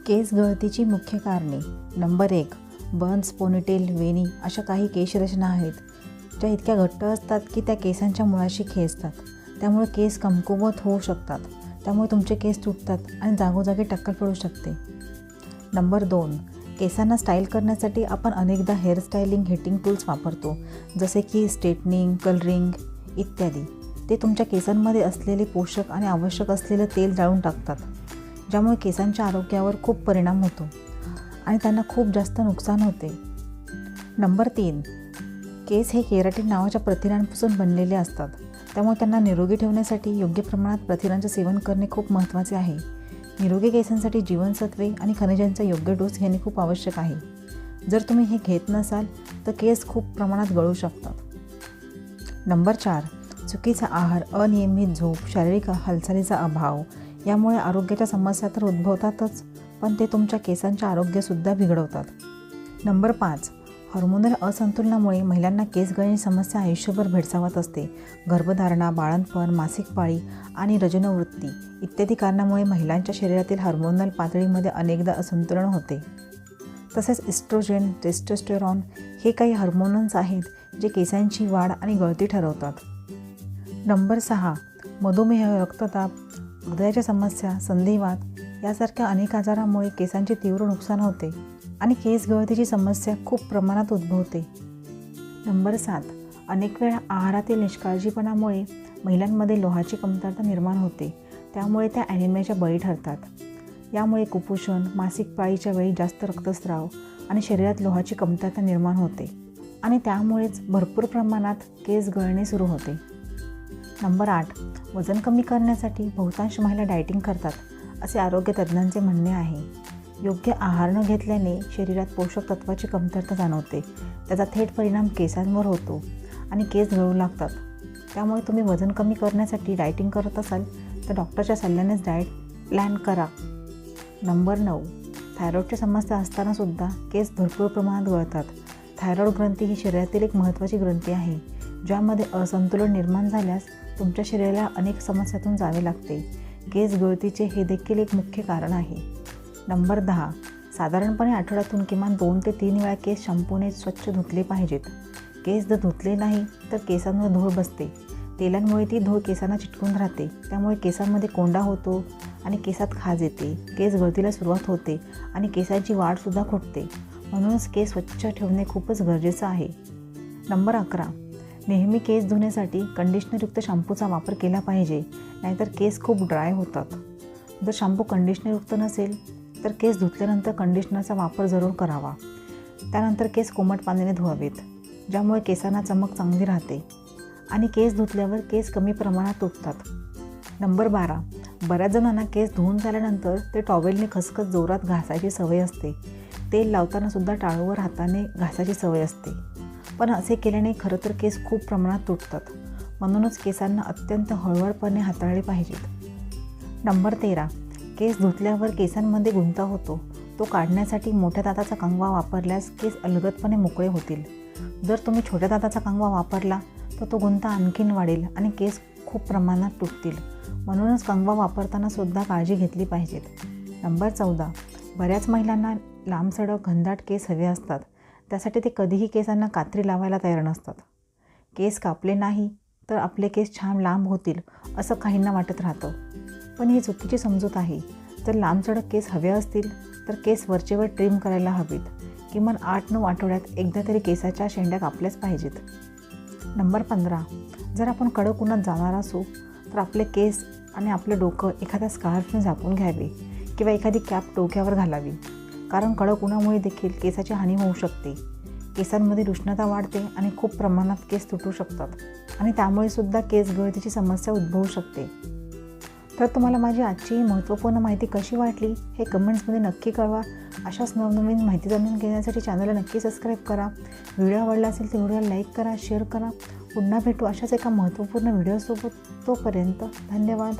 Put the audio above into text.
केस गळतीची मुख्य कारणे. नंबर 1, बन्स, पोनीटेल, वेणी अशा काही केशरचना आहेत ज्या इतक्या घट्ट असतात की त्या केसांच्या मुळाशी खेचतात. त्यामुळे केस कमकुवत होऊ शकतात. त्यामुळे तुमचे केस तुटतात आणि जागोजागी टक्कल पडू शकते. नंबर 2, केसांना स्टाईल करण्यासाठी आपण अनेकदा हेअरस्टायलिंग हिटिंग टूल्स वापरतो, जसे की स्ट्रेटनिंग, कलरिंग इत्यादी. ते तुमच्या केसांमध्ये असलेले पोषक आणि आवश्यक असलेलं तेल जाळून टाकतात, ज्यामुळे केसांच्या आरोग्यावर खूप परिणाम होतो आणि त्यांना खूप जास्त नुकसान होते. नंबर 3, केस हे केराटिन नावाच्या प्रथिनांपासून बनलेले असतात. त्यामुळे त्यांना निरोगी ठेवण्यासाठी योग्य प्रमाणात प्रथिनांचे सेवन करणे खूप महत्त्वाचे आहे. निरोगी केसांसाठी जीवनसत्वे आणि खनिजांचा योग्य डोस घेणे खूप आवश्यक आहे. जर तुम्ही हे घेत नसाल तर केस खूप प्रमाणात गळू शकतात. नंबर 4, चुकीचा आहार, अनियमित झोप, शारीरिक हालचालीचा अभाव यामुळे आरोग्याच्या समस्या तर उद्भवतातच, पण ते तुमच्या केसांचे आरोग्यसुद्धा बिघडवतात. नंबर 5, हार्मोनल असंतुलनामुळे महिलांना केस गळण्याची समस्या आयुष्यभर भेडसावत असते. गर्भधारणा, बाळंतपण, मासिक पाळी आणि रजोनिवृत्ती इत्यादी कारणामुळे महिलांच्या शरीरातील हार्मोनल पातळीमध्ये अनेकदा असंतुलन होते. तसेच इस्ट्रोजेन, टेस्टोस्टेरॉन हे काही हार्मोन्स आहेत जे केसांची वाढ आणि गळती ठरवतात. नंबर 6, मधुमेह, रक्तदाब, हृदयाच्या समस्या, संधिवात यासारख्या अनेक आजारामुळे केसांचे तीव्र नुकसान होते आणि केस गळतीची समस्या खूप प्रमाणात उद्भवते. नंबर 7, अनेक वेळा आहारातील निष्काळजीपणामुळे महिलांमध्ये लोहाची कमतरता निर्माण होते. त्यामुळे त्या ॲनिमियाच्या बळी ठरतात. यामुळे कुपोषण, मासिक पाळीच्या वेळी जास्त रक्तस्राव आणि शरीरात लोहाची कमतरता निर्माण होते आणि त्यामुळेच भरपूर प्रमाणात केस गळणे सुरू होते. नंबर 8, वजन कमी करण्यासाठी बहुतांश महिला डाएटिंग करतात, असे आरोग्य तज्ज्ञांचे म्हणणे आहे. योग्य आहार न घेतल्याने शरीरात पोषक तत्वाची कमतरता जाणवते. त्याचा थेट परिणाम केसांवर होतो आणि केस गळू लागतात. त्यामुळे तुम्ही वजन कमी करण्यासाठी डाएटिंग करत असाल तर डॉक्टरच्या सल्ल्यानेच डाएट प्लॅन करा. नंबर 9, थायरॉईडची समस्या असतानासुद्धा केस भरपूर प्रमाणात गळतात. थायरॉईड ग्रंथी ही शरीरातील एक महत्त्वाची ग्रंथी आहे, ज्यामध्ये असंतुलन निर्माण झाल्यास तुमच्या शरीराला अनेक समस्यातून जावे लागते. केस गळतीचे हे देखील एक मुख्य कारण आहे. नंबर 10, साधारणपणे आठवड्यातून किमान 2 ते 3 वेळा केस शॅम्पूने स्वच्छ धुतले पाहिजेत. केस जर धुतले नाही तर केसांवर धूळ बसते. तेलांमुळे ती धूळ केसांना चिटकून राहते. त्यामुळे केसांमध्ये कोंडा होतो आणि केसात खाज येते. केस गळतीला सुरुवात होते आणि केसांची वाढसुद्धा खुंटते. म्हणूनच केस स्वच्छ ठेवणे खूपच गरजेचं आहे. नंबर 11, नेहमी केस धुण्यासाठी कंडिशनरयुक्त शॅम्पूचा वापर केला पाहिजे, नाहीतर केस खूप ड्राय होतात. जर शॅम्पू कंडिशनरयुक्त नसेल तर केस धुतल्यानंतर कंडिशनरचा वापर जरूर करावा. त्यानंतर केस कोमट पाण्याने धुवावेत, ज्यामुळे केसांना चमक चांगली राहते आणि केस धुतल्यावर केस कमी प्रमाणात तुटतात. नंबर 12, बऱ्याच जणांना केस धुवून झाल्यानंतर ते टॉवेलने खसखस जोरात घासायची सवय असते. तेल लावतानासुद्धा टाळूवर हाताने घासायची सवय असते, पण असे केल्याने खरं तर केस खूप प्रमाणात तुटतात. म्हणूनच केसांना अत्यंत हळूवारपणे हाताळले पाहिजेत. नंबर 13, केस धुतल्यावर केसांमध्ये गुंता होतो. तो काढण्यासाठी मोठ्या दाताचा कंगवा वापरल्यास केस अलगदपणे मोकळे होतील. जर तुम्ही छोट्या दाताचा कंगवा वापरला तर तो गुंता आणखीन वाढेल आणि केस खूप प्रमाणात तुटतील. म्हणूनच कंगवा वापरताना सुद्धा काळजी घेतली पाहिजेत. नंबर 14, बऱ्याच महिलांना लांबसडक घनदाट केस हवे असतात. त्यासाठी ते कधीही केसांना कात्री लावायला तयार नसतात. केस कापले नाही तर आपले केस छान लांब होतील असं काहींना वाटत राहतं, पण ही चुकीची समजूत आहे. जर लांबसडक केस हवे असतील तर केस वरचेवर ट्रिम करायला हवेत. किमान 8-9 आठवड्यात एकदा तरी केसाच्या शेंड्या कापल्याच पाहिजेत. नंबर 15, जर आपण कडक उन्हात जाणार असू तर आपले केस आणि आपलं डोकं एखाद्या स्कार्फने झाकून घ्यावे किंवा एखादी कॅप डोक्यावर घालावी, कारण कडक उन्हामुळे देखील केसाची हानी होऊ शकते. केसांमध्ये उष्णता वाढते आणि खूप प्रमाणात केस तुटू शकतात आणि त्यामुळे सुद्धा केस गळतीची समस्या उद्भवू शकते. तर तुम्हाला माझी आजची महत्त्वपूर्ण माहिती कशी वाटली हे कमेंट्समध्ये नक्की कळवा. अशाच नवनवीन माहिती जाणून घेण्यासाठी चॅनलला नक्की सबस्क्राईब करा. व्हिडिओ आवडला असेल तर व्हिडिओला लाईक करा, शेअर करा. पुन्हा भेटू अशाच एका महत्त्वपूर्ण व्हिडिओसोबत. तोपर्यंत धन्यवाद.